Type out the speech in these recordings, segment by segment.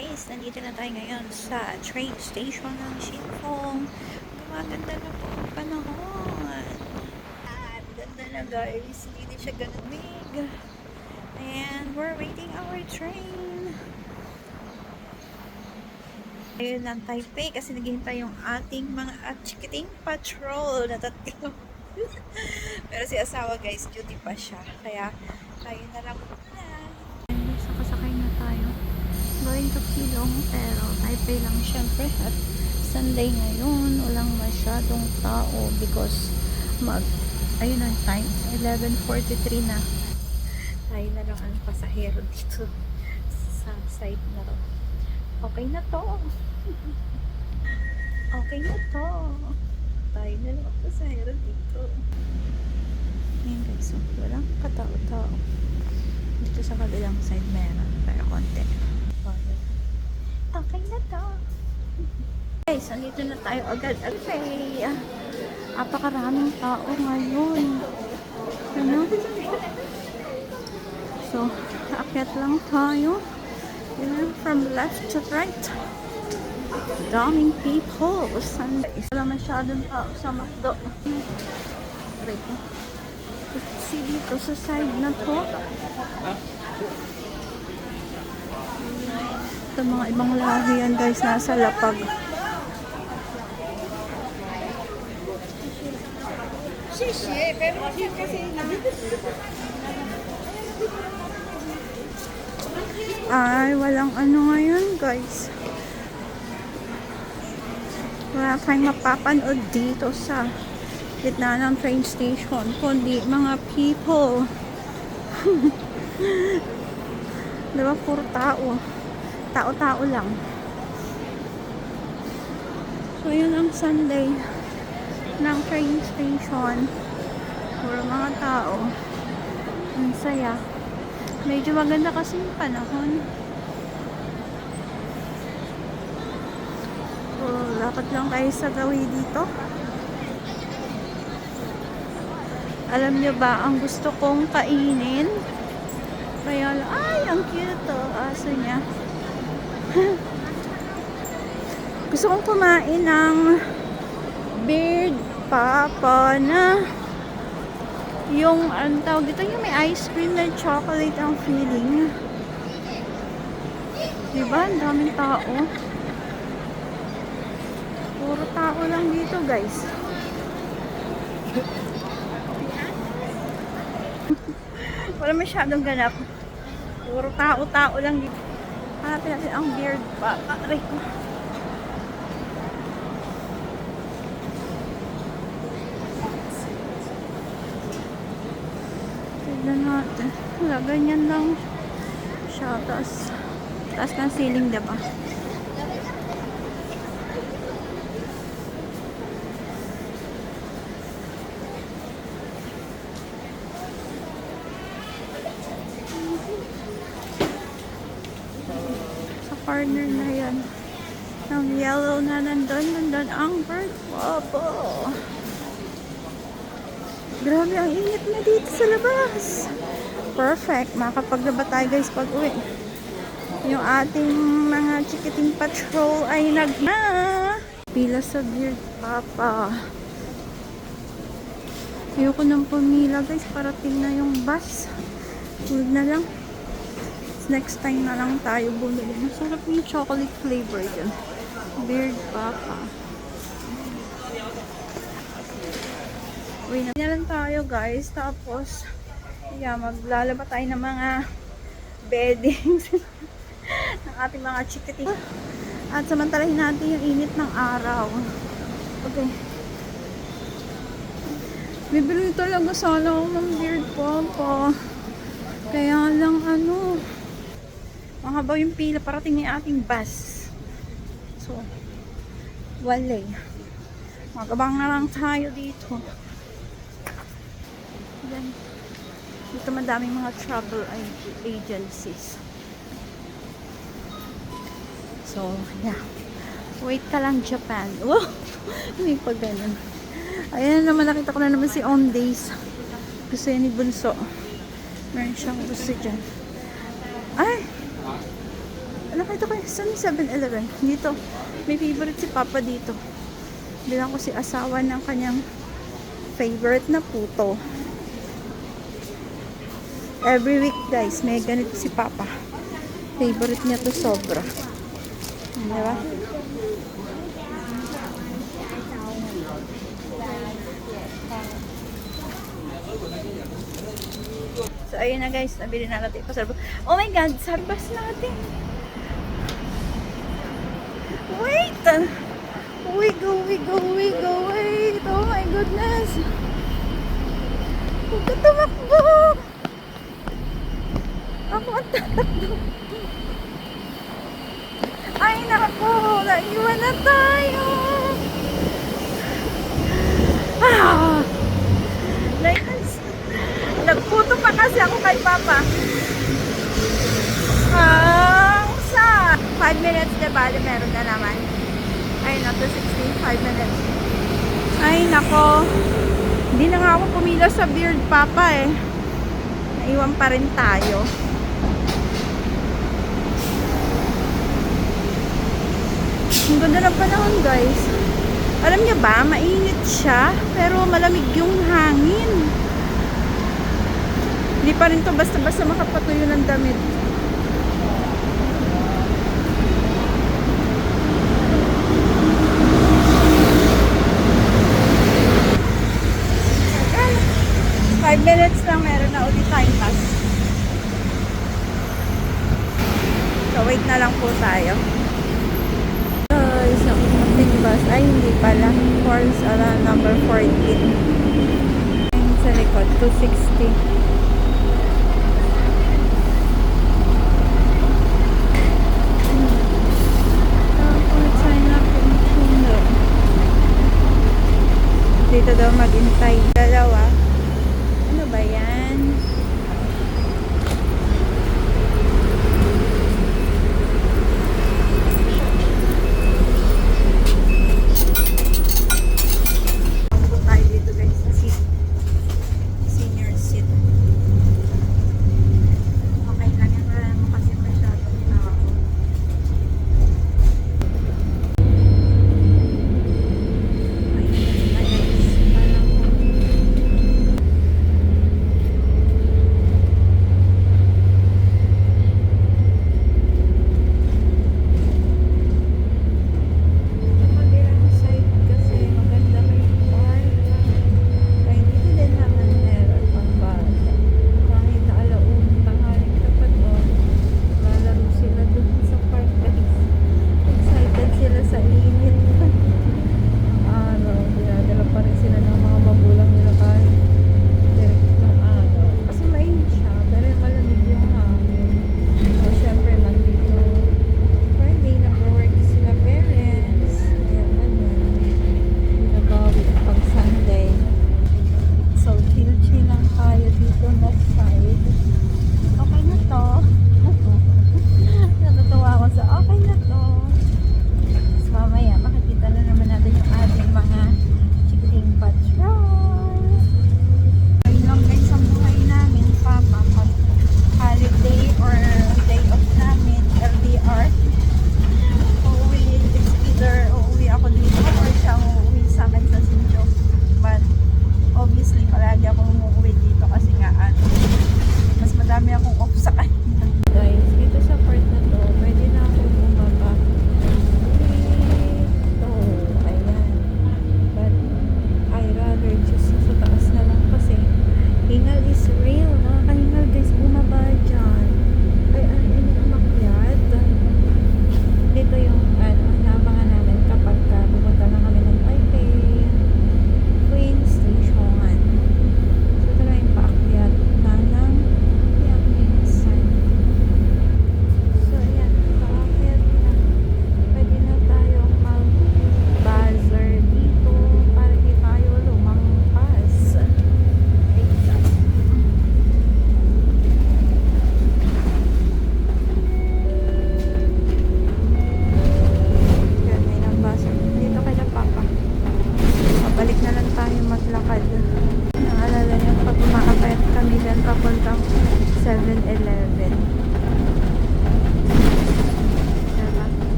guys, nandito na tayo ngayon sa train station ng Shinfong. Gumaganda na po ang panahon. At ganda na guys, hindi na siya ganumig. And we're waiting our train. Ayun ng Taipei kasi naghihintay yung ating mga chikiting patrol na tatlo. Pero si asawa guys, duty pa siya. Kaya tayo na lang muna. Sakasakay na tayo. Going to Keelung, pero Taipei lang syempre. At Sunday ngayon, walang masyadong tao because ayun ang time, 11:43 na. Tayo na lang ang pasahero dito sa side na to. Okay na to. Okay na to. Tayo na lang ang pasahero dito. Ayan guys, so, walang katao-tao. Dito sa kabilang side meron, pero konti. Okay na to. Guys, andito na tayo agad. Okay. Apakaraming tao ngayon. Ano? So, aakyat lang tayo. Yun, from left to right. Daming people. Wala masyadong tao sa McDo. Right. See dito sa side na to. Ito mga ibang lahi yan guys, nasa lapag. Ay, walang ano ngayon guys. Wala tayong mapapanood dito sa gitna ng train station, kundi mga people. Diba, puro tao. Tao-tao lang. So, yun ang Sunday ng train station. Puro mga tao. Ang saya. Medyo maganda kasi yung panahon. So, dapat lang tayo sa gawi dito. Alam nyo ba, ang gusto kong kainin? Kaya, ay, ang cute to. Aso niya. Gusto kong kumain ng Beard Papa na yung, ang tawag dito, yung may ice cream na chocolate ang feeling. Diba? Ang daming tao. Puro tao lang dito, guys. Wala masyadong ganap. Puro tao-tao lang dito. Hanapin natin ang Beard Papa. Aray ko. Tignan natin. Wala, ganyan lang siya. Taas ng ceiling, diba? Partner na yan. Ang yellow na nandun ang Bird Papa. Grabe, ang init na dito sa labas. Perfect. Makapaglaba tayo guys pag uwi. Yung ating mga chikiting patrol ay pila sa Bird Papa. Ayoko nang pumila guys, parating na yung bus. Huwag na lang. Next time na lang tayo bumili. Masarap yung chocolate flavor yun. Beard Papa. Uwi na lang tayo guys. Tapos, yeah, maglalaba tayo ng mga beddings ng ating mga chikiting. At samantalahin natin yung init ng araw. Okay. Bibili talaga sana ako ng Beard Papa. Kaya lang mahaba yung pila parating yung ating bus. So, wala. Magabang na lang tayo dito. Then, dito madaming mga travel agencies. So, yeah. Wait ka lang, Japan. Wow! May pag ganun. Ayan naman, nakita ko na naman si Ondays. Gusto yan ni Bunso. Meron siyang gusto dyan. Ay! Nakita Dito kayo, saan yung 7-Eleven? Dito. May favorite si Papa dito. Bilang ko si asawa ng kanyang favorite na puto. Every week guys, may ganito si Papa. Favorite niya to sobra. Diba? So, ayun na guys, nabili na natin ito. Oh my God, sarbas natin. Wait! Wiggle, wiggle, wiggle, wait! Oh my goodness! Huwag ka tumakbo! Ako ang tatakbo. Ay nako, naiwan na tayo! Ah! Nice! Nagputo pa kasi ako kay Papa. Ang sa 5 minutes, diba? Meron na naman. Ay, not to 16, 5 minutes. Ay, nako. Hindi na nga ako pumila sa beard, Papa eh. Naiwan pa rin tayo. Ang ganda ng panahon, guys. Alam niyo ba, mainit siya, pero malamig yung hangin. Hindi pa rin to basta-basta makapatuyo ng damit. Okay. 5 minutes lang, meron na ulit time pass. So, wait na lang po tayo. Guys, ang ating bus ay hindi pala. Falls number 14. Ayun sa likod, 260. Dito daw maghintay. Dalawa. Ano ba yan? Tayo dito guys sa seat. Senior seat. Okay lang yan. Wala mo kasi masyadong tao.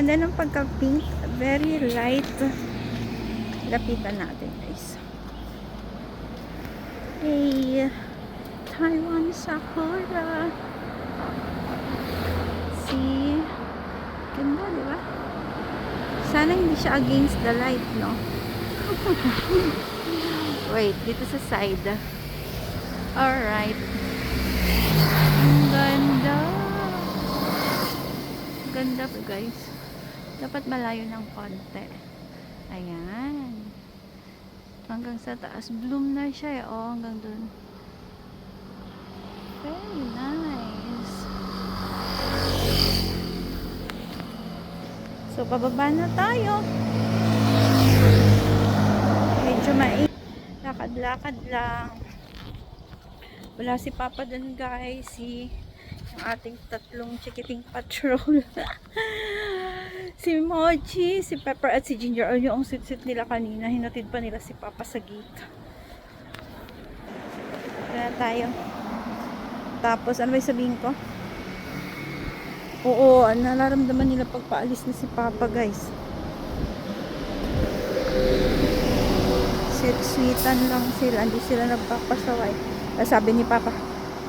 Ganda ng pagka-pink. Very light. Lapitan natin, guys. Hey, Taiwan Sakura. See? Ganda, di ba? Sana hindi siya against the light, no? Wait, dito sa side. Alright. Ang ganda. Ganda po, guys. Dapat malayo ng konti. Ayan. Hanggang sa taas. Bloom na siya, eh. Oh, hanggang dun. Very nice. So, bababa na tayo. Medyo lakad-lakad lang. Wala si Papa dun, guys. Yung ating tatlong chikiting patrol. Si Mochi, si Pepper at si Ginger. O yung sit-sit nila kanina. Hinatid pa nila si Papa sa gate. Kaya tayo. Tapos, ano ba sabihin ko? Oo, nararamdaman nila pagpaalis na si Papa, guys. Sweet-sweetan lang sila. Hindi sila nagpapasaway. Sabi ni Papa,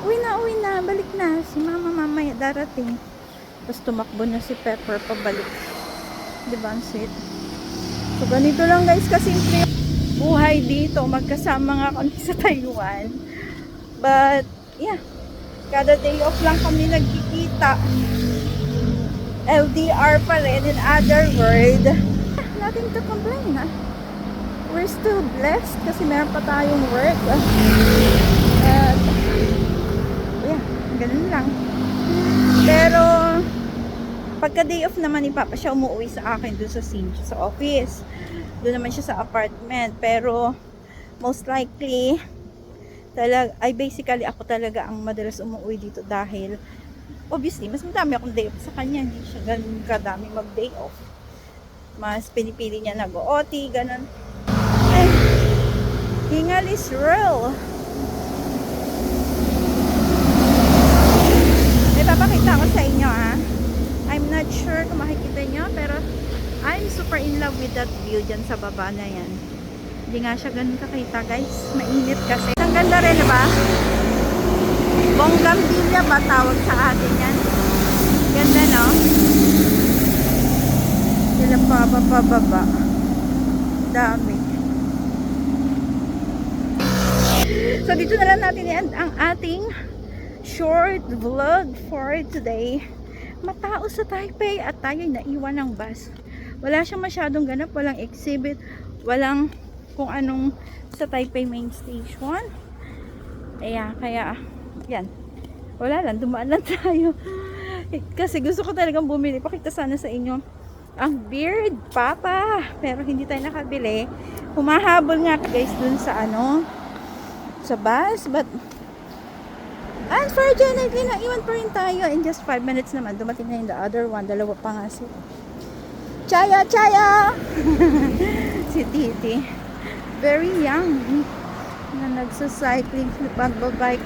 uwi na, balik na. Si Mama mamaya darating. Tapos tumakbo na si Pepper pabalik. Diba, ang sweet? So, ganito lang, guys, kasimple buhay dito. Magkasama nga kami sa Taiwan. But, yeah. Kada day off lang kami nagkikita. LDR pa rin, in other word. Nothing to complain, ha? We're still blessed kasi meron pa tayong work. At, yeah, ganun lang. Pero, pagka day off naman ni Papa, siya umuwi sa akin dun sa office. Doon naman siya sa apartment. Pero, most likely, basically, ako talaga ang madalas umuwi dito dahil, obviously, mas madami akong day off sa kanya. Hindi siya ganun kadami mag-day off. Mas pinipili niya nag-OT, ganun. Ay, hingal is real. May papakita ko sa inyo, ha. I'm not sure kung makikita nyo, pero I'm super in love with that view dyan sa baba na yan. Hindi nga siya ganun kakita, guys. Mainit kasi. Ang ganda rin, diba? Bonggambilya ba tawag sa atin yan? Ganda, no? Sila pababa. Dami. So, dito na lang natin ang ating short vlog for today. Matao sa Taipei at tayo'y naiwan ng bus. Wala siyang masyadong ganap, walang exhibit, walang kung anong sa Taipei main station. Kaya yan. Wala lang, dumaan lang tayo. Kasi gusto ko talagang bumili. Pakita sana sa inyo ang Beard Papa. Pero hindi tayo nakabili. Humahabol nga guys dun sa sa bus. But unfortunately, naiwan pa rin tayo. In just 5 minutes naman, dumating na yung the other one. Dalawa pa nga sila. Chaya! Si Titi. Very young. Na nagsacycling, magbabike.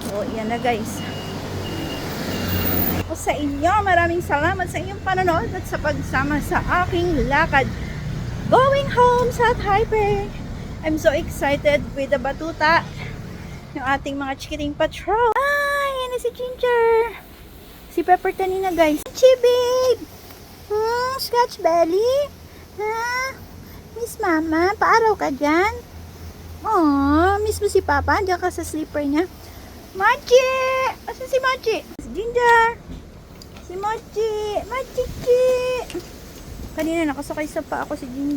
So, yan na guys. O sa inyo, maraming salamat sa inyong panonood at sa pagsama sa aking lakad going home sa Taipei. I'm so excited with the batuta. Yung ating mga chikiting patrol. Ay, yan na si Ginger. Si Pepper kanina guys. Chi babe! Scratch belly? Ha? Miss Mama, paaraw ka dyan? Aww, miss mo si Papa? Diyan ka sa sleeper niya. Mochi! Asan si Mochi? Si Ginger! Si Mochi! Mochi! Kanina nakasakay sa pa ako si Ginger.